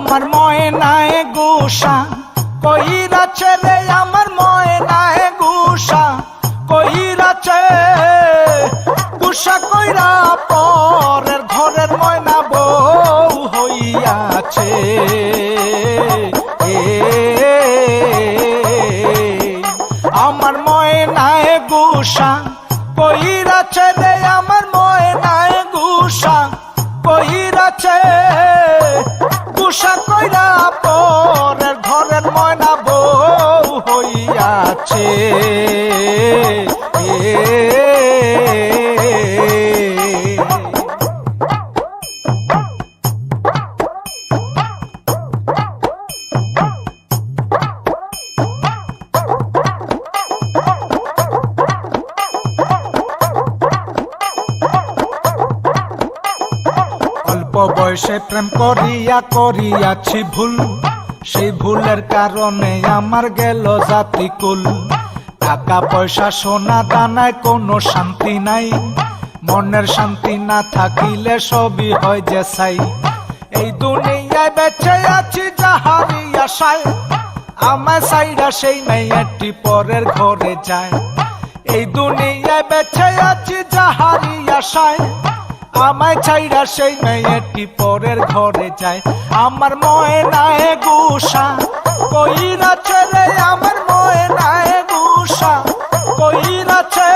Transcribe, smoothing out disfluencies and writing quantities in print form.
আমার ময়নায় গুসা কইরাছে রে, আমার ময়নায় গুসা কইরাছে। গুসা কইরা পরের ঘরের ময়না বউ হইয়াছে। আমার ময়নায় গুসা কইরাছে রে, আমার ময়নায় গুসা কইরাছে। গুসা কইরা পরের ঘরের ময়না বউ হইয়াছে। অল্প বয়সে প্রেম করিয়া করিয়াছি ভুল, সেই ভুলের কারণে আমার গেল জাতিকুল। টাকা পয়সা সোনা দানায় কোনো শান্তি নাই, মনের শান্তি না থাকিলে সবই হয় যে ছাই। এই দুনিয়ায় বেঁচে আছি যাহারি আশায়, আমার সাইরা সেই মেয়েটি পরের ঘরে যায়। এই দুনিয়ায় বেঁচে আছি যাহারি আশায়, আমায় ছাইরা সেই মেয়েটি পরের ঘরে যায়। আমার ময়নায় গুসা কইরাছে রে, আমার ময়নায় গুসা কইরাছে।